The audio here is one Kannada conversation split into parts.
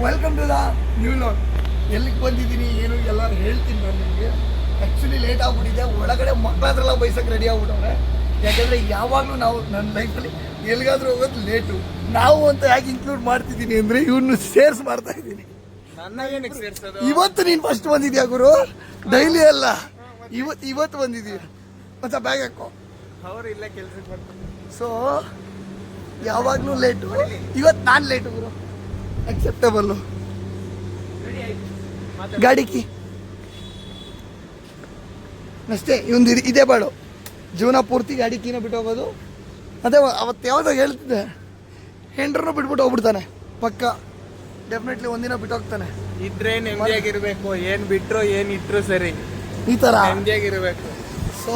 Welcome to the new log. ಎಲ್ಲಿಗೆ ಬಂದಿದ್ದೀನಿ ಏನು ಎಲ್ಲ ಹೇಳ್ತೀನಿ ನಾನು ನಿಮಗೆ. ಆ್ಯಕ್ಚುಲಿ ಲೇಟ್ ಆಗ್ಬಿಟ್ಟಿದೆ, ಒಳಗಡೆ ಮಕ್ಕಳ ಹತ್ರ ಬೈಸಕ್ಕೆ ರೆಡಿ ಆಗ್ಬಿಟ್ಟವ್ರೆ. ಯಾಕಂದರೆ ಯಾವಾಗಲೂ ನಾವು ನನ್ನ ಲೈಫಲ್ಲಿ ಎಲ್ಲಿಗಾದ್ರೂ ಹೋಗೋದು ಲೇಟು. ನಾವು ಅಂತ ಯಾಕೆ ಇನ್ಕ್ಲೂಡ್ ಮಾಡ್ತಿದ್ದೀನಿ ಅಂದರೆ ಇವನು ಸೇರ್ಸ್ ಮಾಡ್ತಾ ಇದ್ದೀನಿ. ಇವತ್ತು ನೀನು ಫಸ್ಟ್ ಬಂದಿದ್ಯಾ ಗುರು, ಡೈಲಿ ಅಲ್ಲ, ಇವತ್ತು ಬಂದಿದ್ದೀಯ. ಮತ್ತೆ ಬ್ಯಾಗ್ ಹಾಕೋ, ಅವರು ಇಲ್ಲ ಕೆಲ್ಸಕ್ಕೆ ಬರ್ತಾರೆ. ಸೊ ಯಾವಾಗಲೂ ಲೇಟು, ಇವತ್ತು ನಾನು ಲೇಟು ಗುರು. ಅಕ್ಸೆಪ್ಟಬಲ್ಲು. ಗಾಡಿ ಕೀ ಅಷ್ಟೇ, ಇವೊಂದು ಇದೇ ಬಾಡು ಜೀವನ ಪೂರ್ತಿ ಗಾಡಿ ಕೀನ ಬಿಟ್ಟು ಹೋಗೋದು. ಅದೇ ಅವತ್ತು ಯಾವುದಾಗ ಹೇಳ್ತಿದ್ದೆ, ಹೆಂಡ್ರನ್ನೂ ಬಿಟ್ಬಿಟ್ಟು ಹೋಗ್ಬಿಡ್ತಾನೆ ಪಕ್ಕ. ಡೆಫಿನೆಟ್ಲಿ ಒಂದಿನ ಬಿಟ್ಟು ಹೋಗ್ತಾನೆ. ಇದ್ರೆ ನೆಮ್ಮದಿಯಾಗಿರ್ಬೇಕು, ಏನ್ ಬಿಟ್ರು ಏನ್ ಇಟ್ರು ಸರಿ, ಈ ಥರ ನೆಮ್ಮದಿಯಾಗಿರ್ಬೇಕು. ಸೊ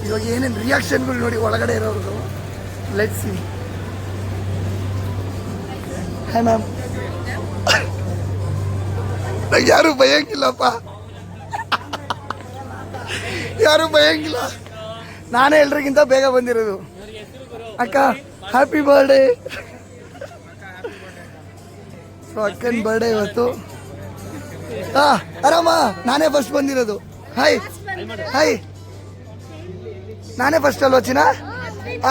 ಇವಾಗ ಏನೇನು ರಿಯಾಕ್ಷನ್ಗಳು ನೋಡಿ ಒಳಗಡೆ ಇರೋರು. Let's see. Hi ma'am. ಯಾರು ಭಯಂಗಿಲ್ಲಪ್ಪ, ಯಾರು ಭಯಂಗಿಲ್ಲ. ನಾನೇ ಎಲ್ರಿಗಿಂತ ಬೇಗ ಬಂದಿರೋದು. ಅಕ್ಕ ಹ್ಯಾಪಿ ಬರ್ಡೇ. ಸೊ ಅಕ್ಕನ ಬರ್ಡೇ ಇವತ್ತು. ಆರಾಮ, ನಾನೇ ಫಸ್ಟ್ ಬಂದಿರೋದು. ಹಾಯ್ ಹಾಯ್, ನಾನೇ ಫಸ್ಟ್ ಅಲ್ವಾ ಚಿನ್ನ?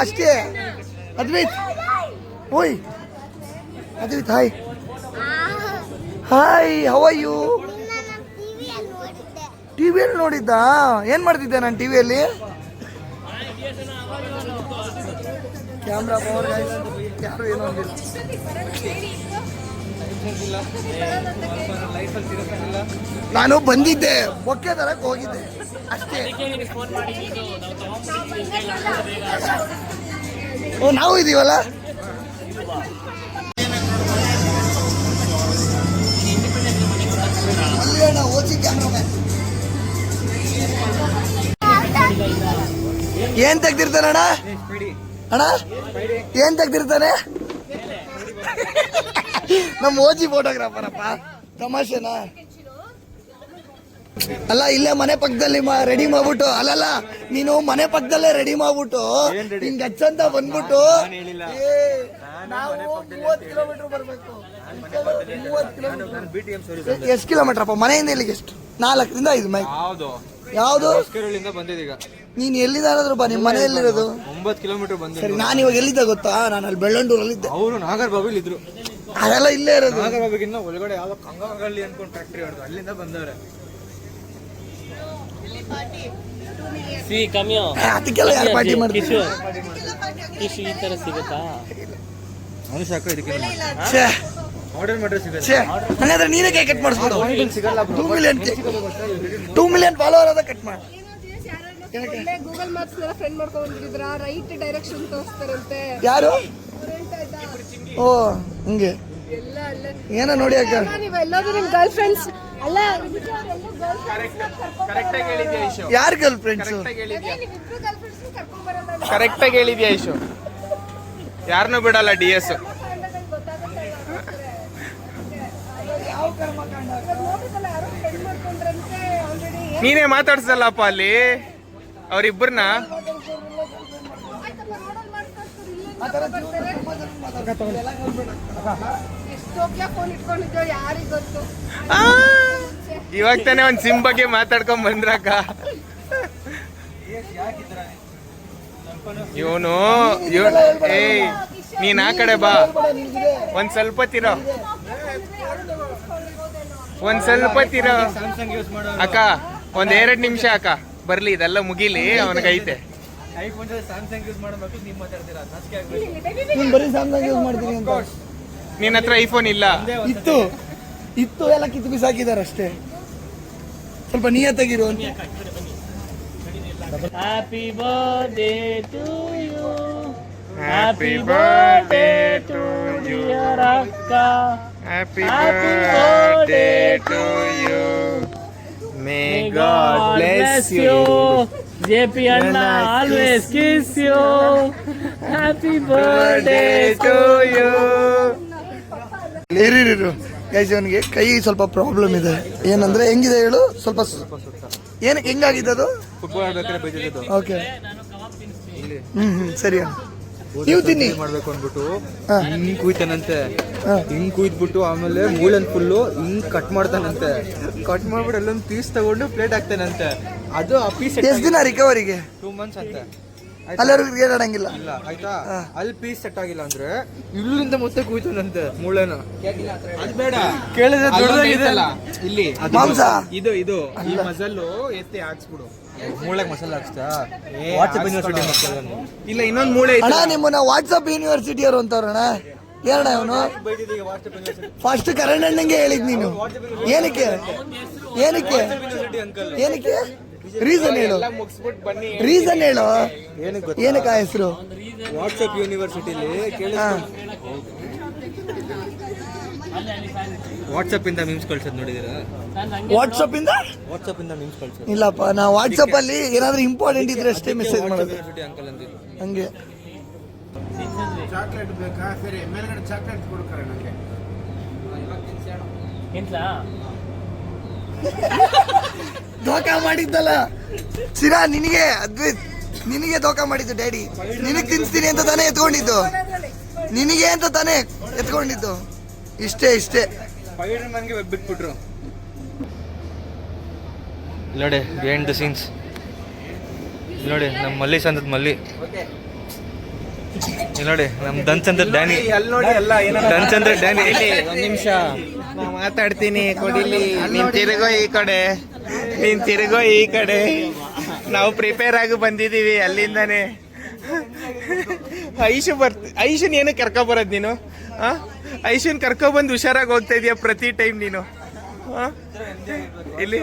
ಅಷ್ಟೇ. ಅದ್ವಿತ್, ಓಯ್ Advith, hi hi, how are you? ಟಿವಿಯಲ್ಲಿ ನೋಡಿದ್ದ? ಏನ್ ಮಾಡ್ತಿದ್ದೆ ನಾನು ಟಿವಿಯಲ್ಲಿ? ಕ್ಯಾಮ್ರಾ ಪವರ್ ಯಾರು ಏನೋ ಅಂದಿಲ್ಲ. ನಾನು ಬಂದಿದ್ದೆ, ಬೊಕ್ಕೆ ತರಕ್ಕೆ ಹೋಗಿದ್ದೆ ಅಷ್ಟೇ. ಓ, ನಾವು ಇದೀವಲ್ಲ. ಏನ್ ತೆಗ್ದಿರ್ತಾನೆ ಅಣ್ಣ? ಅಣ್ಣ ಏನ್ ತೆಗ್ದಿರ್ತಾನೆ? ನಮ್ಮ ಓಜಿ ಫೋಟೋಗ್ರಾಫರ್ ಅಪ್ಪ. ತಮಾಷೆನಾ? ಅಲ್ಲ, ಇಲ್ಲೇ ಮನೆ ಪಕ್ಕದಲ್ಲಿ ರೆಡಿ ಮಾಡ್ಬಿಟ್ಟು, ಅಲ್ಲಲ್ಲ ನೀನು ಮನೆ ಪಕ್ಕದಲ್ಲೇ ರೆಡಿ ಮಾಡ್ಬಿಟ್ಟು ಹಿಂಗ್ ಹಚ್ಚಂತ ಬಂದ್ಬಿಟ್ಟು ನಾವು 30 ಕಿಲೋಮೀಟರ್ ಬರ್ಬೇಕು. 30 ಕಿಲೋಮೀಟರ್. ಎಷ್ಟು ಕಿಲೋಮೀಟರ್ ಅಪ್ಪ ಮನೆಯಿಂದ ಇಲ್ಲಿಗೆ? ಎಷ್ಟು? 4ರಿಂದ 5 ಮೈಲ್. ಯಾವ್ದು? ಬಂದಿದ್ದೀಗ ನೀನ್ ಎಲ್ಲಿದಾರಾದ್ರೂ ಬಾ, ನಿಮ್ ಮನೆಯಲ್ಲಿರೋದು 9 ಕಿಲೋಮೀಟರ್ ಬಂದ. ಸರಿ, ನಾನು ಇವಾಗ ಎಲ್ಲಿದ್ದ ಗೊತ್ತಾ? ನಾನು ಅಲ್ಲಿ ಬೆಳ್ಳಂಡೂರಲ್ಲಿದ್ದೆ. ಅವರು ನಾಗರಬಾವಿಲಿ ಇದ್ರು. ಅದೆಲ್ಲ ಇಲ್ಲೇ ಇರೋದು. ನಾಗರಬಾವಿಗಿನ್ನ ಒಳಗಡೆ ಯಾವ್ದೋ ಕಂಗಲ್ಲಿ ಅನ್ಕೊಂಡು ಫ್ಯಾಕ್ಟ್ರಿ ಹೊಡೆದು ಅಲ್ಲಿಂದ ಬಂದವ್ರೆ. ಅದಕ್ಕೆಲ್ಲ ಯಾರು ಪಾರ್ಟಿ ಮಾಡ್ತೀವಿ? ಈ ತರ ಸಿಗುತ್ತಾ? ಆರ್ಡರ್ ಮಾಡ್ರೆ ಸಿಗುತ್ತೆ. ಹಂಗಾದ್ರೆ ನೀನೇ ಕೇಕ್ ಕಟ್ ಮಾಡಿಸ್ಬೋದು. ಸಿಗಲ್ಲ. 2 ಮಿಲಿಯನ್ ಫಾಲೋವರ್ ಅದ ಕಟ್ ಮಾಡಿ. ಗೂಗಲ್ ಮ್ಯಾಪ್ಸ್ ಫ್ರೆಂಡ್ ಮಾಡ್ಕೊಂಡು ಬಂದಿದ್ರ, ರೈಟ್ ಡೈರೆಕ್ಷನ್ ತೋರಿಸ್ತಾರಂತೆ. ಯಾರು? ಓ ಹಂಗೆ ಏನೋ ನೋಡಿ ಅಕ್ಕ. ನೀವೆಲ್ಲರೂ ನಿಮ್ ಗರ್ಲ್ ಫ್ರೆಂಡ್ಸ್ ಅಲ್ಲ? ಯಾರು ಗರ್ಲ್ ಫ್ರೆಂಡ್ಸ್? ಕರೆಕ್ಟ್ ಆಗಿ ಹೇಳಿದ್ಯಾ ಐಶು. ಯಾರನ್ನೂ ಬಿಡಲ್ಲ DS. ನೀನೇ ಮಾತಾಡ್ಸಲ್ಲಪ್ಪ ಅಲ್ಲಿ ಅವ್ರಿಬ್ಬರನ್ನ. ಇವಾಗ ತಾನೇ ಒಂದ್ ಸಿಮ್ ಬಗ್ಗೆ ಮಾತಾಡ್ಕೊಂಡ್ ಬಂದ್ರಕ್ಕ. ಇವನು ಏಯ್, ನೀನ್ ಆ ಕಡೆ ಬಾ, ಒಂದ್ ಸ್ವಲ್ಪ ತಿರೋ, ಒಂದ್ ಸ್ವಲ್ಪ ತಿರೋ ಅಕ್ಕ. ಒಂದ್ 2 ನಿಮಿಷ ಅಕ್ಕ ಬರ್ಲಿ, ಇದೆಲ್ಲ ಮುಗಿಲಿ, ಅವನಿಗೈತೆ. ಬರೀ ಸ್ಯಾಮ್ಸಂಗ್ ಯೂಸ್ ಮಾಡ್ತೀನಿ ಅಂತ. ನಿನ್ನ ಹತ್ರ ಐಫೋನ್ ಇಲ್ಲ? ಇತ್ತು ಎಲ್ಲ ಕಿತ್ತು ಬಿಸಾಕಿದಾರೆ ಅಷ್ಟೇ. ಸ್ವಲ್ಪ ನಿಯತ್ತಾಗಿರು ಅಂತ. Happy birthday to you, happy birthday to dear ಅಕ್ಕ, happy birthday to you, may God bless you, JP ಅಣ್ಣ always kiss you, happy birthday to you. ಇರು ಗೈಸ್, ಅವನಿಗೆ ಕೈ ಸ್ವಲ್ಪ ಪ್ರಾಬ್ಲಮ್ ಇದೆ. ಏನಂದ್ರೆ ಹೆಂಗಿದೆ ಹೇಳು? ಸ್ವಲ್ಪ ಏನಕ್ಕೆ ಹೆಂಗಾಗಿದೆ ಅದು? ಫುಟ್ಬಾಲ್ ಆಡ್ಬೇಕಾದ್ರೆ ಬೈದಿದ್ದು. ಓಕೆ, ಸರಿ. ನೀವು ತಿನ್ನಿ ಮಾಡ್ಬೇಕು ಅಂದ್ಬಿಟ್ಟು ಹಿಂಗ್ ಕೂಯ್ತಾನಂತೆ. ಹಿಂಗ್ ಕುಯ್ದ್ಬಿಟ್ಟು ಆಮೇಲೆ ಮೂಳನ್ ಫುಲ್ಲು ಹಿಂಗ್ ಕಟ್ ಮಾಡ್ತಾನಂತೆ. ಕಟ್ ಮಾಡ್ಬಿಟ್ಟು ಅಲ್ಲೊಂದು ಪೀಸ್ ತಗೊಂಡು ಪ್ಲೇಟ್ ಹಾಕ್ತಾನಂತೆ. ಅದು ಆ ಪೀಸ್ ಎಷ್ಟು ದಿನ ರಿಕವರಿಗೆ? 2 months ಅಂತೆ. ಅಲ್ಲರೂ ಕ್ರಿಕೆಟ್ ಆಡಂಗಿಲ್ಲ ಇಲ್ಲ ಆಯ್ತಾ, ಅಲ್ಲಿ ಪೀಸ್ ಸೆಟ್ ಆಗಿಲ್ಲ ಅಂದ್ರೆ ಇಲ್ಲಿಂದ ಮತ್ತೆ ಕೂಯ್ತಾನಂತೆ ಮೂಳೆನ. ಅದು ಬೇಡ, ಕೇಳಿದ್ರೆ ದೊಡ್ಡದಾಗಿದೆಯಲ್ಲ ಇಲ್ಲಿ ಮಾಂಸ ಇದು ಈ ಮಸಲ್ಲು ಎತ್ತಿ ಹಾಕ್ಸ್ಬಿಡು. ಮೂಳೆಗೆ ಮಸಾಲ ಹಾಕ್ಸ್ತಾ ವಾಟ್ಸಪ್ ಯೂನಿವರ್ಸಿಟಿ ಮಕ್ಕಳು. ಇಲ್ಲ ಇನ್ನೊಂದು ಮೂಳೆ ಐತೆ. ಅಣ್ಣ ನಿಮ್ಮನ್ನ ವಾಟ್ಸಪ್ ಯೂನಿವರ್ಸಿಟಿ ಅವರು ಅಂತವ್ರಣ್ಣ. ಏನಣ್ಣ ಅವನು ಬೈದಿದ್ದೀಗ ವಾಟ್ಸಪ್ ಯೂನಿವರ್ಸಿಟಿ ಫಸ್ಟ್ ಕರಣ್ ಅಣ್ಣಂಗೆ ಹೇಳಿದ್ ನೀನು. ಏನಕ್ಕೆ ಏನಕ್ಕೆ ಅಂಕಲ್. ಏನಕ್ಕೆ ರೀಸನ್ ಹೇಳು, ಎಲ್ಲ ಮುಗಿಸ್ಬಿಟ್ಟು ಬನ್ನಿ. ರೀಸನ್ ಹೇಳು. ಏನಕ್ಕೆ ಗೊತ್ತಾ? ಏನಕ್ಕೆ ಆ ಹೆಸರು? ವಾಟ್ಸಪ್ ಯೂನಿವರ್ಸಿಟಿಲಿ ವಾಟ್ಸಪ್ ಇಂದ ಮೀಮ್ಸ್ ಕಳ್ಸೋದು ನೋಡಿದಿರಾ? ವಾಟ್ಸಪ್ ಇಂದ ವಾಟ್ಸಪ್ ಇಂದ ಮೀಮ್ಸ್ ಕಳ್ಸೋದು. ಇಲ್ಲಪ್ಪ, ನಾ ವಾಟ್ಸಪ್ ಅಲ್ಲಿ ಏನಾದ್ರೂ ಇಂಪಾರ್ಟೆಂಟ್ ಇದ್ರೆ ಅಷ್ಟೇ ಮೆಸೇಜ್ ಮಾಡೋದು. ಯೂನಿವರ್ಸಿಟಿ ಅಂಕಲ್ ಅಂದಿದ್ದು. ಹಂಗೆ ಚಾಕ್ಲೇಟ್ ಬೇಕಾ? ಸರಿ, ಮೇಲ್ಗಡೆ ಚಾಕ್ಲೇಟ್ ಕೊಡ್ತಾರೆ ನನಗೆ. ಧೋಕಾ ಮಾಡಿದ್ದಲ್ಲ ಸಿರಾ ನಿನಗೆ. ಅದ್ವಿತ್ ನಿನಗೆ ಧೋಕಾ ಮಾಡಿದ್ದು ಡ್ಯಾಡಿ. ನಿನಗ್ ತಿನ್ಸ್ತೀನಿ ಅಂತ ತಾನೇ ಎತ್ಕೊಂಡಿದ್ದು, ನಿನಗೆ ಅಂತ ತಾನೇ ಎತ್ಕೊಂಡಿದ್ದು. ಇಷ್ಟೇ ಸ್ಪೈಡರ್ ಮ್ಯಾನ್ಗೆ ವೆಬ್ ಬಿಟ್ಬಿಟ್ರು. ನೋಡಿ ಬಿಹೈಂಡ್ ದ ಸೀನ್ಸ್ ನೋಡಿ, ನಮ್ಮ ಮಲ್ಲಿ ಸಂದದ ಮಲ್ಲಿ. ನೋಡಿ ನಮ್ಮ ದಂಚ್ ಅಂದ್ರೆ ಡ್ಯಾನಿ. ಅಲ್ಲಿ ನೋಡಿ ಎಲ್ಲ ದಂಚ್ ಅಂದ್ರೆ ಡ್ಯಾನಿ. ಒಂದ್ ನಿಮಿಷ ನಾ ಮಾತಾಡ್ತೀನಿ, ಕೊಡಿಲಿ. ನೀನ್ ತಿರುಗೋ ಈ ಕಡೆ. ನಾವು ಪ್ರಿಪೇರ್ ಆಗಿ ಬಂದಿದೀವಿ ಅಲ್ಲಿಂದಾನೆ. ಐಶುನ್ ಏನು ಕರ್ಕೊಬರೋದು ನೀನು? ಐಶುನ್ ಕರ್ಕೊಬಂದು ಹುಷಾರಾಗಿ ಹೋಗ್ತಾ ಇದೀಯ ಪ್ರತಿ ಟೈಮ್ ನೀನು. ಇಲ್ಲಿ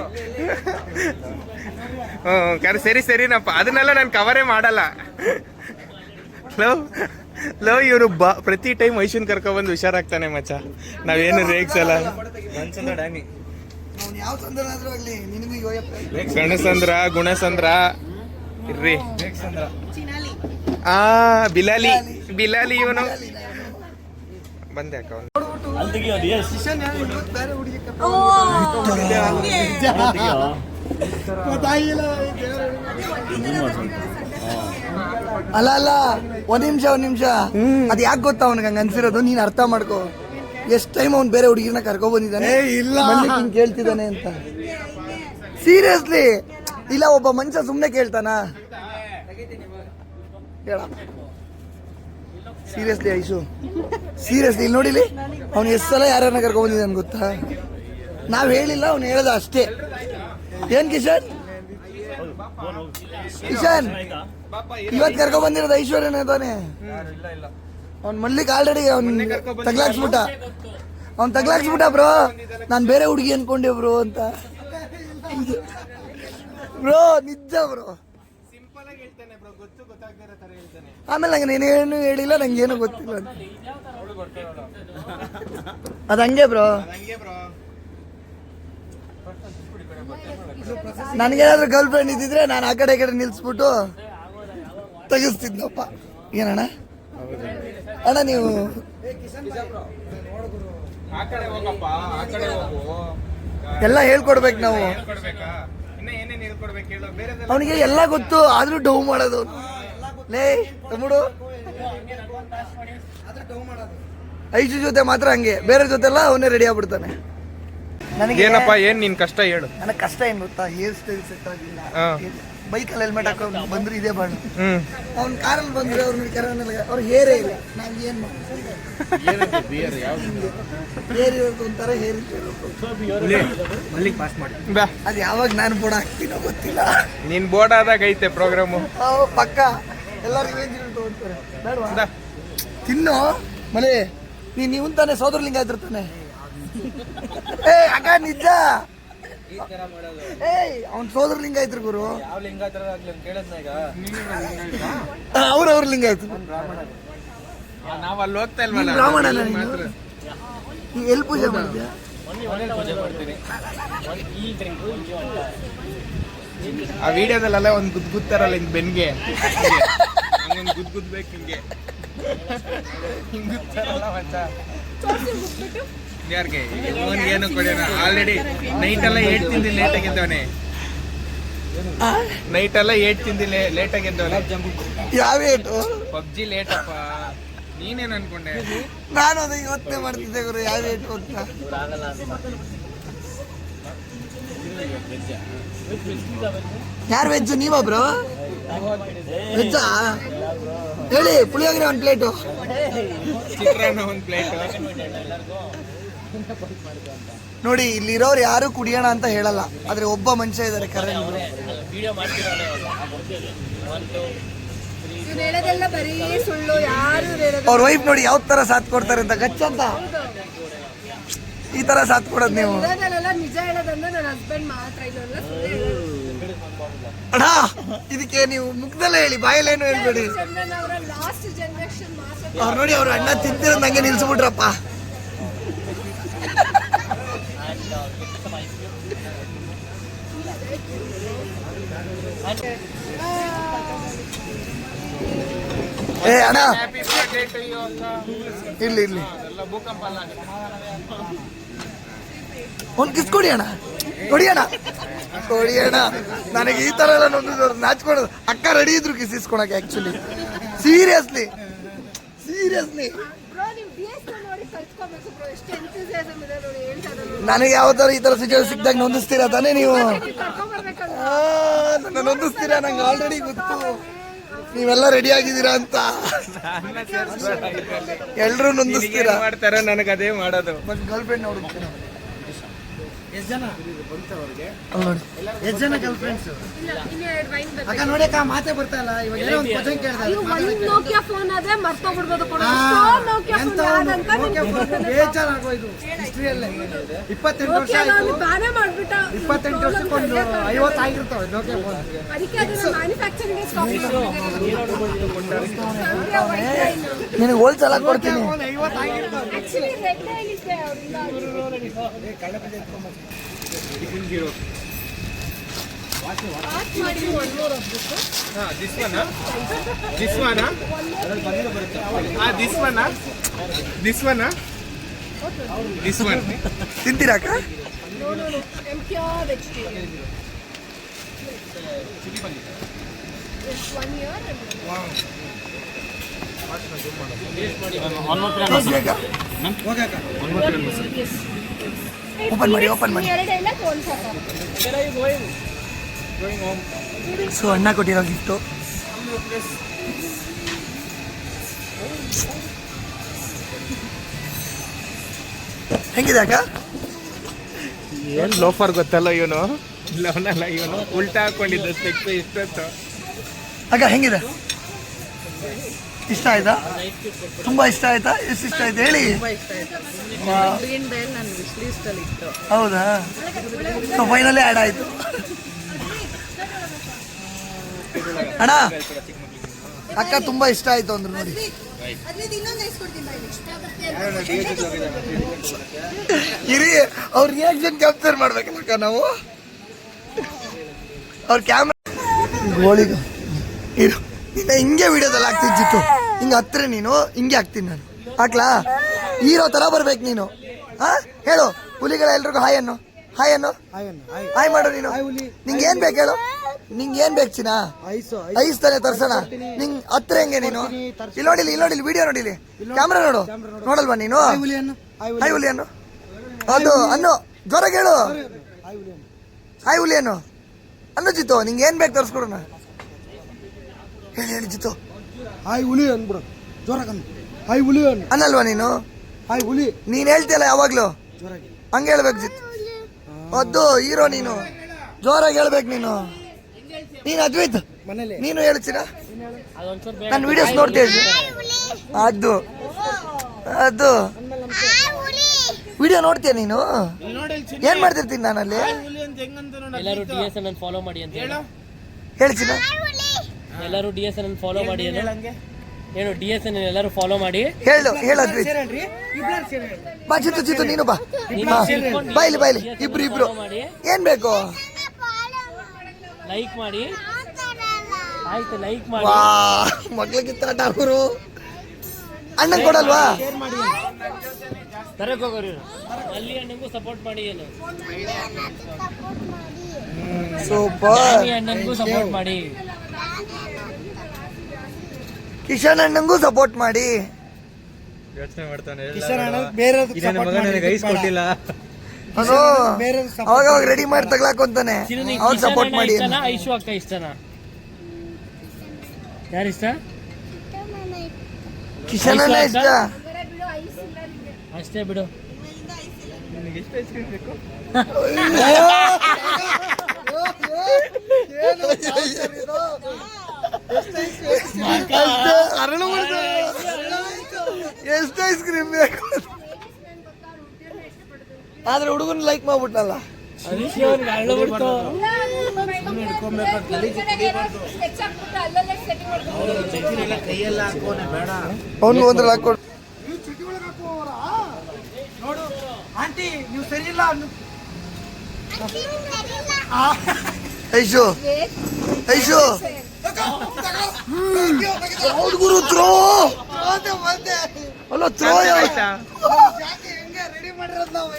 ಸರಿನಪ್ಪ, ಅದನ್ನೆಲ್ಲ ನಾನು ಕವರೇ ಮಾಡಲ್ಲ. ಲವ್ ಇವರು ಪ್ರತಿ ಟೈಮ್ ಐಶುನ್ ಕರ್ಕೊಬಂದು ಹುಷಾರಾಗ್ತಾನೆ ಮಚ್ಚ. ನಾವೇನು ರೇಗ್ಸಲ್ಲ. ದಂಚ್ ಅಂದ್ರೆ ಡ್ಯಾನಿ. ಅವ್ನು ಯಾವ ಸಂದರ್ಭ ಆಗ್ಲಿ ನಿನಗೆ ಗಣಸಂದ್ರ ಗುಣಸಂದ್ರ ಇರ್ರಿ. ಬಿಲಾಲಿ ಇವನು ಬಂದೆ ಅಕ್ಕ. ಅಲ್ಲ ಒಂದ್ ನಿಮಿಷ ಅದ್ ಯಾಕೆ ಗೊತ್ತಾ ಅವ್ನಿಗೆ ಹಂಗ ಅನ್ಸಿರೋದು? ನೀನ್ ಅರ್ಥ ಮಾಡ್ಕೋ. ಎಷ್ಟ್ ಟೈಮ್ ಅವ್ನು ಬೇರೆ ಹುಡುಗಿನ ಕರ್ಕೊ ಬಂದಿದ್ದಾನೆ, ಹಿಂಗ್ ಕೇಳ್ತಿದ್ದಾನೆ ಅಂತ. ಸೀರಿಯಸ್ಲಿ ಇಲ್ಲ, ಒಬ್ಬ ಮನುಷ್ಯ ಸುಮ್ನೆ ಕೇಳ್ತಾನ ಹೇಳ? ಸೀರಿಯಸ್ಲಿ ಐಶು, ಸೀರಿಯಸ್ಲಿ ಇಲ್ಲಿ ನೋಡಿಲಿ, ಅವ್ನು ಎಷ್ಟು ಸಲ ಯಾರನ್ನ ಕರ್ಕೊ ಬಂದಿದ್ದಾನೆ ಗೊತ್ತಾ? ನಾವ್ ಹೇಳಿಲ್ಲ, ಅವ್ನು ಹೇಳ್ದ ಅಷ್ಟೇ. ಏನ್ ಕಿಶನ್ ಇವತ್ ಕರ್ಕೊ ಬಂದಿರೋದು ಐಶ್ವರ್ಯನೇ ತಾನೆ. ಅವ್ನ್ ಮಲ್ಲಿಕ್ ಆಲ್ರೆಡಿ ಅವ್ನ್ ತಗ್ಲಾಕ್ಸ್ಬಿಟ್ಟ ಬ್ರೋ. ನಾನ್ ಬೇರೆ ಹುಡುಗಿ ಅನ್ಕೊಂಡೆ ಬ್ರೋ ಅಂತ. ಬ್ರೋ ನಿಜ ಬ್ರೋ. ಆಮೇಲೆ ನಂಗೆ ನೀನೇನು ಹೇಳಿಲ್ಲ, ನಂಗೆ ಏನೂ ಗೊತ್ತಿಲ್ಲ ಅಂತ. ಅದ್ ಹಂಗೆ ಬ್ರೋ. ನನಗೇನಾದ್ರೂ ಗರ್ಲ್ ಫ್ರೆಂಡ್ ಇದ್ದಿದ್ರೆ ನಾನು ಆ ಕಡೆ ಈ ಕಡೆ ನಿಲ್ಸ್ಬಿಟ್ಟು ತೆಗಿಸ್ತಿದ್ನಪ್ಪ. ಏನಣ್ಣ ಅಣ್ಣ ನೀವು ಎಲ್ಲ ಹೇಳ್ಕೊಡ್ಬೇಕು ನಾವು. ಅವನಿಗೆ ಎಲ್ಲ ಗೊತ್ತು ಆದ್ರೂ ಡೌ ಮಾಡೋದು. ಲೇ ತಮ್ಮಡು, ಐಶು ಜೊತೆ ಮಾತ್ರ ಹಂಗೆ, ಬೇರೆ ಜೊತೆ ಎಲ್ಲ ಅವನೇ ರೆಡಿ ಆಗ್ಬಿಡ್ತಾನೆ. ಏನಪ್ಪ ಏನ್ ನಿನ್ ಕಷ್ಟ ಹೇಳು. ನನಗೆ ಕಷ್ಟ ಏನ್ ಗೊತ್ತಾ? ಹೇರ್ ಸ್ಟೈಲ್ ಸೆಟ್ ಆಗಿಲ್ಲ. ಬೈಕಲ್ಲಿ ಹೆಲ್ಮೆಟ್ ಹಾಕೊಂಡು ಬಂದ್ರು ಇದೇ ಬಾಣ. ಅವ್ನ ಕಾರಲ್ಲಿ ಬಂದ್ರೆ ಅವ್ರ ಹೇರೇ ಇಲ್ಲ. ನಾವ್ ಏನ್ ಹೇರ್ ಇರೋದು ಒಂಥರ ಹೇರ್ ಅದ್ ಯಾವಾಗ ನಾನು ಬೋರ್ಡ್ ಹಾಕ್ತೀನೋ ಗೊತ್ತಿಲ್ಲ. ನೀನ್ ಬೋರ್ಡ್ ಆದಾಗ ಐತೆ ಪ್ರೋಗ್ರಾಮು ಪಕ್ಕ. ಎಲ್ಲರಿಗೂ ತಗೊಂತಾರೆ ಬೇಡವಾ? ತಿನ್ನು ಮಲೆ. ನೀವ್ ತಾನೆ ಸೋದರಲಿಂಗ ಇದ್ರತಾನೆ. ಏ ಅಕ್ಕ ನಿಜ, ಅವ್ನ್ ಸೋದರಲಿಂಗ ಇದ್ರು ಗುರು. ಅವ್ರ ಲಿಂಗ ಆಯ್ತು. ನಾವ್ ಅಲ್ಲಿ ಹೋಗ್ತಾ ಇಲ್ವಲ್ಲ. ಬ್ರಾಹ್ಮಣ ಎಲ್ಲಿ ಪೂಜೆ ಮಾಡ್ತೀಯ? ಆ ವಿಡಿಯೋದಲ್ಲೆಲ್ಲ ಒಂದ್ ಗುದ್ದಾರಲ್ಲ ಹಿಂಗ್ ಬೆನ್ಗೆ ಹಂಗೊಂದು ಗುದ್ಬೇಕು ಹಿಂಗೆ ಹಿಂಗುತ್ತಾರಲ್ಲ ಮಚ್ಚ. ಯಾರಿಗೆ ಏನು ಕೊಡೋಣ? ಆಲ್ರೆಡಿ ನೈಟ್ ಎಲ್ಲ 8 ತಿಂದು ಲೇಟ್ ಆಗಿದ್ದವನೆ. ನೈಟ್ ಎಲ್ಲ 8 ತಿಂದು ಲೇಟ್ ಆಗಿದ್ದವನೆ. ಯಾವ ಏಟು? ಪಬ್ಜಿ ಲೇಟಪ್ಪ. ನೀನೇನ್ ಅನ್ಕೊಂಡೆ? ನಾನು ಅದು ಇವತ್ತೇ ಮಾಡ್ತಿದ್ದೆ ಗುರು, ಯಾವ ರೇಟ್ ಅಂತ. ಯಾರು ವೆಜ್? ನೀವಾ ಬ್ರೋ ವೆಜ್ಜಾ? ಹೇಳಿ. ಪುಳಿಯೋಗರೆ ಒಂದು ಪ್ಲೇಟು, ಚಿತ್ರಾನ್ನ ಒಂದ್ ಪ್ಲೇಟ್. ನೋಡಿ ಇಲ್ಲಿರೋರು ಯಾರು ಕುಡಿಯೋಣ ಅಂತ ಹೇಳಲ್ಲ, ಆದ್ರೆ ಒಬ್ಬ ಮನುಷ್ಯ ಇದ್ದಾರೆ ಕರೆಂಟ್. ಇವ್ರು ಹೇಳೋದೆಲ್ಲ ಬರೀ ಸುಳ್ಳು, ಯಾರು ಹೇಳೋದು ಅವ್ರ ವೈಫ್ ನೋಡಿ ಯಾವ ತರ ಸಾಥ್ ಕೊಡ್ತಾರೆ ಅಂತ, ಗಚ್ಚ ಅಂತ ಈ ತರ ಸಾಥ್ ಕೊಡೋದು ನೀವು. ಇರೋದೆಲ್ಲ ನಿಜ ಹೇಳೋದಂದ್ರೆ ನನ್ನ ಹಸ್ಬೆಂಡ್ ಮಾತ್ರ, ಇದೆಲ್ಲ ಸುಳ್ಳು ಹೇಳೋದು. ಅಣ್ಣ ಇದಕ್ಕೆ ನೀವು ಮುಖದಲ್ಲೇ ಹೇಳಿ, ಬಾಯಲ್ಲೇನು ಹೇಳ್ಬೇಡಿ. ಚಂದನ್ ಅವರ ಲಾಸ್ಟ್ ಜನರೇಷನ್ ಮಾತ್ರ. ಅವ್ರು ನೋಡಿ ಅವ್ರ ಅಣ್ಣ ತಿಂತಿರೋದು ನಂಗೆ ನಿಲ್ಸ್ಬಿಟ್ರಪ್ಪ. ಏ ಅಣ್ಣ ಹ್ಯಾಪಿ ಬರ್ತ್ಡೇ ಟು ಯು ಅಕ್ಕ. ಇಲ್ಲಿ ಇಲ್ಲಿ ಎಲ್ಲ ಭೂಕಂಪ ಅಲ್ಲ. ಒಂದು ಕಿಸ್ ಕೊಡಿ ಅಣ್ಣ, ಕೊಡಿ ಅಣ್ಣ, ಕೊಡಿ ಅಣ್ಣ. ನನಗೆ ಈ ತರ ಎಲ್ಲ ನಾಚ್ಕೊಡೋದು. ಅಕ್ಕ ರೆಡಿ ಇದ್ರು ಕಿಸ್ ಇಸ್ಕೊಳಕ್ಕೆ ಆಕ್ಚುಲಿ. ಸೀರಿಯಸ್ಲಿ ಬ್ರೋ ನೀವು DS ನೋಡಿ ಕಲ್ತ್ಕೋಬೇಕು ಬ್ರೋ, ಎಷ್ಟು ಎಂಥೂಸಿಯಾಸಮ್ ಇದೆ ನೋಡಿ ಹೇಳ್ತಾರೆ. ನನಗೆ ಯಾವ ತರ ಈ ತರ ಸಿಚುವೇಶನ್ ಸಿಕ್ಕಿದಾಗ ನೊಂದಿಸ್ತೀರಾ ತಾನೇ ನೀವು? ಕರ್ಕೊಂಡ್ಬರ್ಬೇಕಲ್ಲ. ನನ್ನ ನೊಂದಿಸ್ತೀರಾ, ನಂಗೆ ಆಲ್ರೆಡಿ ಗೊತ್ತು ನೀವೆಲ್ಲ ರೆಡಿ ಆಗಿದ್ದೀರಾ ಅಂತ. ಎಲ್ರು ನೊಂದಿಸ್ತೀರಾ. ಮಾಡ್ತಾರ ನನಗೆ ಅದೇ ಮಾಡೋದು. ಬಟ್ ಗರ್ಲ್ ಫ್ರೆಂಡ್ ನೋಡುತ್ತೀರಾ? ಎಷ್ಟು ಜನ ಬಂತವ್ರಿಗೆ? ನೋಡಿ ಎಷ್ಟು ಜನ ಗರ್ಲ್ ಫ್ರೆಂಡ್ಸ್? ಇಲ್ಲ, ಇನ್ನೂ 2 ವೈನ್ ಬೇಕು. ಅಕ್ಕ ನೋಡಿ ಅಕ್ಕ, ಮಾತೇ ಬರ್ತಾ ಇಲ್ಲ. ಇವಾಗ ಏನೋ ಒಂದು ಕ್ವಶನ್ ಕೇಳ್ತಾರೆ. ಅಯ್ಯೋ, ಒಂದ್ ನೋಕಿಯಾ ಫೋನ್ ಆದ್ರೆ ಮರ್ತೋಗ್ಬಿಡ್ಬೋದು ಕೂಡ. Nokia phone ಯಾವ್ದಂತ ಬೇಜಾರಾಗೋಯ್ತು ಹಿಸ್ಟ್ರಿಯಲ್ಲೇ. 28 ವರ್ಷ ಆಯ್ತು. ಬ್ಯಾನೇ ಮಾಡ್ಬಿಟ್ಟ. 28 ವರ್ಷಕ್ಕೊಂದು 50 ಆಗಿರ್ತಾವೆ ನೋಕಿಯಾ ಫೋನ್. ಅದಕ್ಕೆ ಅದನ್ನ ಮ್ಯಾನುಫ್ಯಾಕ್ಚರಿಂಗ್ ಸ್ಟಾಪ್ ನಿನಗೆ ಹೋಲ್ಸೇಲ್ ಆಗಿ ಕೊಡ್ತೀನಿ. 50 ಆಗಿರ್ತಾವೆ. ಆಕ್ಚುಲಿ ರೆಡ್ ಆಗಿತ್ತೆ ಅವ್ರಿಂದ. ವಾಚ್ ಮಾಡಿ one more ಹೋಗ್ಬಿಟ್ಟು. ದಿಸ್ ಒನ್ ದಿಸ್ ಒನ್ ತಿಂತೀರಾಕ? No, I'm pure vegetarian. It's 1 year and open ಮಾಡಿ. ಎರಡೆಲ್ಲ ಫೋನ್ ಸಾಕು. ಸೊ ಅಣ್ಣ ಕೊಟ್ಟಿರೋ ಗಿಫ್ಟು. ಹೆಂಗಿದೆ ಅಕ್ಕ? ಏನ್ ಲೋಫರ್ ಗೊತ್ತಲ್ಲ ಇವನು. ಇವನು ಉಲ್ಟಾ ಹಾಕೊಂಡಿದ್ದ ಸ್ಪೆಕ್ಸ್ ಇಷ್ಟೊತ್ತು. ಅಕ್ಕ ಹೆಂಗಿದೆ? ಇಷ್ಟ ಆಯ್ತಾ? ತುಂಬಾ ಇಷ್ಟ ಆಯ್ತಾ? ಎಷ್ಟು ಇಷ್ಟ ಆಯ್ತು ಹೇಳಿ. ಹೌದಾ? ಸೊ ಫೈನಲಿ ಆ್ಯಡ್ ಆಯ್ತು. ಅಣ್ಣ ಅಕ್ಕ ತುಂಬಾ ಇಷ್ಟ ಆಯ್ತು ಅಂದ್ರು ನೋಡಿ. ಇರಿ, ಅವ್ರ ರಿಯಾಕ್ಷನ್ ಕ್ಯಾಪ್ಚರ್ ಮಾಡ್ಬೇಕಲ್ಲಕ್ಕ ನಾವು. ಅವ್ರ ಕ್ಯಾಮ್ರಾ ಗೋಳಿಗ ಇರು, ನಿನ್ನ ಹಿಂಗೆ ವಿಡಿಯೋದಲ್ಲಿ ಹಾಕ್ತಿದ್ದಿತ್ತು. ಹಿಂಗೆ ಹತ್ರ ನೀನು ಹಿಂಗೆ ಹಾಕ್ತೀನಿ ನಾನು. ಹಾಕ್ಲಾ? ಹೀರೋ ತರ ಬರ್ಬೇಕು ನೀನು. ಹಾ ಹೇಳು, ಹುಲಿಗಳ ಎಲ್ರಿಗೂ ಹಾಯ್ ಅನ್ನು. ಹಾಯ್ ಮಾಡು ನೀನು. ನಿಂಗೆ ಏನ್ ಬೇಕು ಹೇಳು, ನಿಂಗೆ ಏನ್ ಬೇಕು ಚಿನ್ನ? ಐಸ್ ತಾನೆ ತರ್ಸೋಣ. ನಿಂಗ್ ಹತ್ರ ಹೆಂಗೆ ನೀನು? ಇಲ್ಲಿ ನೋಡಿಲಿ ವಿಡಿಯೋ ನೋಡಿಲಿ, ಕ್ಯಾಮ್ರಾ ನೋಡು. ನೋಡಲ್ವಾ ನೀನು? ಹಾಯ್ ಹುಲಿ ಅನ್ನು. ಅದು ಅನ್ನು ಜ್ವರಗೆ ಹೇಳು. ಹಾಯ್ ಹುಲಿ ಅನ್ನು ಅನ್ನು ಜಿತ್ತು. ನಿಂಗೆ ಏನ್ ಬೇಕು ತರ್ಸ್ಕೊಡೋಣ. ಹೇಳಿ ಜಿತ್ತು. ಹಾಯ್ ಹುಲಿ ಅನ್ಬಿಡು, ಜೋರಾಗ ಹಾಯ್ ಹುಲಿ ಅನ್ನಲ್ವಾ ನೀನು? ಹಾಯ್ ಹುಲಿ ನೀನ್ ಹೇಳ್ತಿಯಲ್ಲ ಯಾವಾಗ್ಲೂ ಹಂಗೆ ಹೇಳ್ಬೇಕು ಜಿತ್ತು. ಅದು ಹೀರೋ ನೀನು, ಜೋರಾಗಿ ಹೇಳ್ಬೇಕು ನೀನು. ನೀನು ಅದ್ವೈತ್ ಮನೇಲಿ ನೀನು ಹೇಳ್ತೀರಾ? ನನ್ನ ವಿಡಿಯೋಸ್ ನೋಡ್ತೀಯ? ಅದು ವಿಡಿಯೋ ನೋಡ್ತೀಯ ನೀನು? ಏನ್ ಮಾಡ್ತಿರ್ತೀನಿ ನಾನಲ್ಲಿ? ಎಲ್ಲರೂ DSN ಅನ್ನು ಫಾಲೋ ಮಾಡಿ ಅಂತ ಹೇಳ್ತೀನ? ಎಲ್ಲರೂ DSN ಅನ್ನು ಫಾಲೋ ಮಾಡಿ ಏನು DSN ಎಲ್ಲರೂ ಫಾಲೋ ಮಾಡಿ. ಹೇಳು ಅದ್ವೈತ್. ಬಾ ಚಿತ್ತು ನೀನು ಬಾ ಬಾಯ್ಲಿ ಇಬ್ರು ಏನ್ ಬೇಕು? ಲೈಕ್ ಮಾಡಿ. ಆಯ್ತು, ಲೈಕ್ ಮಾಡಿ. ವಾ ಮಕ್ಳಿಗಿತ್ತ ಅವರು ಅಣ್ಣನ್ ಕೊಡಲ್ವಾ? ತರಕ್ ಹೋಗೋರು ಅಲ್ಲಿ ಅಣ್ಣಂಗೂ ಸಪೋರ್ಟ್ ಮಾಡಿ. ಏನು ಸೂಪರ್. ಅಣ್ಣಂಗೂ ಸಪೋರ್ಟ್ ಮಾಡಿ. ಕಿಶನ್ ಅಣ್ಣಂಗೂ ಸಪೋರ್ಟ್ ಮಾಡಿ. ಯೋಚನೆ ಮಾಡ್ತಾನೆ ಕಿಶನ್ ಅಣ್ಣ ಬೇರೆ ಮಗ ನನಗೆ ಐಸ್ ಕೊಟ್ಟಿಲ್ಲ. ಅವನು ಬೇರೆ ಅವಾಗ ರೆಡಿ ಮಾಡಿ ತಗ್ಲಾಕೊಂತಾನೆ. ಅವ್ನು ಸಪೋರ್ಟ್ ಮಾಡಿ. ಇಷ್ಟನಾ ಐಶು ಅಕ್ಕ ಇಷ್ಟನಾ? ಯಾರು ಇಷ್ಟ? ಕಿಶನ್ ಅಣ್ಣ ಇಷ್ಟ. ಬಿಡು ಐಸ್ ಇಲ್ಲ ನಿಂಗೆ. ಅಷ್ಟೇ ಬಿಡು. ನಿನಗೆ ಎಷ್ಟು ಐಸ್ ಕ್ರೀಮ್ ಬೇಕು? ಎಷ್ಟು ಐಸ್ ಕ್ರೀಮ್ ಬೇಕು? ಆದ್ರೆ ಹುಡುಗನ್ ಲೈಕ್ ಮಾಡ್ಬಿಟ್ನಲ್ಲ. ಅವನು ಒಂದ್ರಲ್ಲಿ ಹಾಕೊಡು. ನೋಡು ಆಂಟಿ ನೀವು ಸರಿ ಇಲ್ಲ ಐಶು ಐಶು ಹೌದು ಗುರು ಥ್ರೋ ಅಲ್ಲ ಥ್ರೋ ಆಯ್ತಾ? ರೆಡಿ ಮಾಡಿರೋದು ನಾವು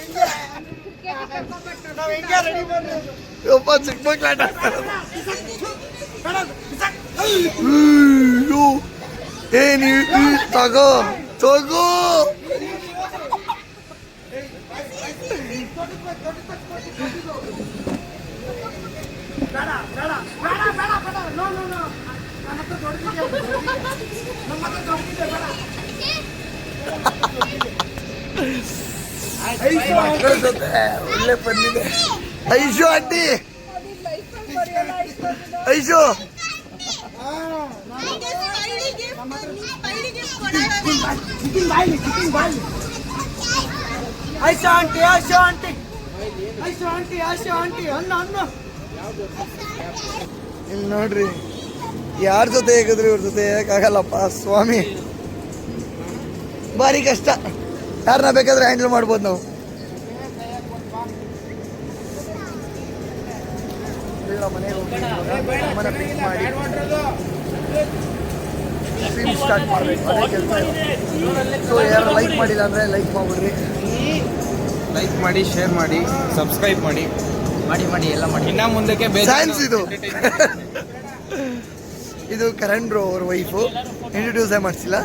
ಹೆಂಗೆ ರೆಡಿ ಮಾಡಿರೋದು ಯಪ್ಪ ಚಿಕ್ಕ ಮಕ್ಳು ಆಟ ಆಡ್ತಾರೆ. ಏ ನೀವು ತಗೋ ತಗೋ. ಮಕ್ಕಳ ಜೊತೆ ಒಳ್ಳೆ ಬಂದಿದೆ. ಐಶು ಆಂಟಿ ಐಶು ಆಯ್ತು ಆಂಟಿ ಆಶು ಆಂಟಿ ಆಯ್ತು ಆಂಟಿ ಆಶು ಆಂಟಿ ಅನ್ನ ಅನ್ನ ಇಲ್ಲಿ ನೋಡ್ರಿ ಯಾರ ಜೊತೆ ಹೇಗಿದ್ರು ಇವ್ರ ಜೊತೆ ಹೇಗಕ್ಕಾಗಲ್ಲಪ್ಪ ಸ್ವಾಮಿ. ಭಾರಿ ಕಷ್ಟ. ಯಾರನ್ನ ಬೇಕಾದ್ರೆ ಹ್ಯಾಂಡಲ್ ಮಾಡ್ಬೋದು ನಾವು. ಸ್ಟಾರ್ಟ್ ಮಾಡಬೇಕು ಅದೇ ಕೆಲಸ. ಸೊ ಯಾರು ಲೈಕ್ ಮಾಡಿಲ್ಲ ಅಂದರೆ ಲೈಕ್ ಮಾಡ್ಬಿಡ್ರಿ. ಲೈಕ್ ಮಾಡಿ, ಶೇರ್ ಮಾಡಿ, ಸಬ್ಸ್ಕ್ರೈಬ್ ಮಾಡಿ ಎಲ್ಲ ಮಾಡಿ. ಇನ್ನ ಮುಂದಕ್ಕೆ ಸೈನ್ಸ್ ಇದು. ಇದು ಕರಣ್ ಬ್ರೋ ಅವ್ರ ವೈಫು. ಇಂಟ್ರೊಡ್ಯೂಸೇ ಮಾಡಿಸಿಲ್ಲ.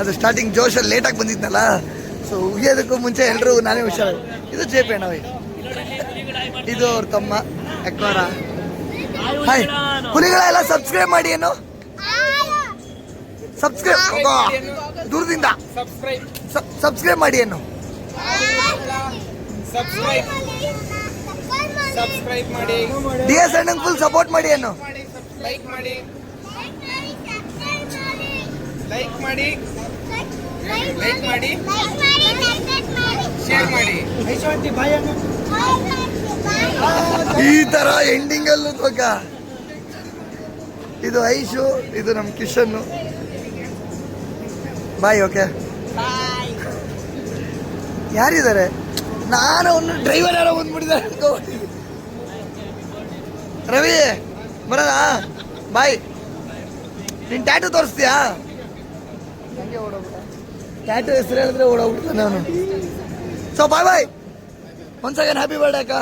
ಅದು ಸ್ಟಾರ್ಟಿಂಗ್ ಜೋಶಲ್ಲಿ ಲೇಟಾಗಿ ಬಂದಿದ್ನಲ್ಲ, ಸೊ ಉಗಿಯೋದಕ್ಕೂ ಮುಂಚೆ ಎಲ್ಲರೂ ನಾನೇ ಹುಷಾರು. ಇದು ಜೆ ಪಿ ಅಣ್ಣವೇ. ಇದು ಅವ್ರ ತಮ್ಮ ಅಕ್ವಾರ. ಹಾಯ್ ಹುಲಿಗಳ ಎಲ್ಲ ಸಬ್ಸ್ಕ್ರೈಬ್ ಮಾಡಿ. ಏನು ಸಬ್ಸ್ಕ್ರೈಬ್ ದೂರದಿಂದ ಸಬ್ಸ್ಕ್ರೈಬ್ ಮಾಡಿ. ಏನು ಸಬ್ಸ್ಕ್ರೈಬ್ ಮಾಡಿ, ಡಿ ಎಸ್ ಅಣ್ಣಂಗೆ ಫುಲ್ ಸಪೋರ್ಟ್ ಮಾಡಿ. ಏನು ಲೈಕ್ ಮಾಡಿ, ಲೈಕ್ ಮಾಡಿ, ಲೈಕ್ ಮಾಡಿ, ಶೇರ್ ಮಾಡಿ. ಆಯ್ತು ಆಂಟಿ ಬಾಯ್ ಅಣ್ಣ ಈ ತರ ಎಂಡಿಂಗ್ ಅಲ್ಲೂ ತೋಕ. ಇದು ಐಶು, ಇದು ನಮ್ ಕಿಶನ್. ಬಾಯ್. ಓಕೆ ಯಾರಿದ್ದಾರೆ? ನಾನು ಒಂದು ಡ್ರೈವರ್ ಯಾರೋ ಬಂದ್ಬಿಟ್ಟಿದ್ದಾರೆ. ರವಿ ಬರೋಣ ಬಾಯ್. ನೀನ್ ಟ್ಯಾಟು ತೋರಿಸ್ತೀಯಾ? ಟ್ಯಾಟು ಹೆಸರು ಹೇಳಿದ್ರೆ ಓಡೋಗ್ಬಿಡ್ತಾನೆ ಅವನು. ಸೊ ಬಾಯ್ ಬಾಯ್. ಒನ್ಸ್ ಅಗೇನ್ ಹ್ಯಾಪಿ ಬರ್ಡೇ ಅಕ್ಕ.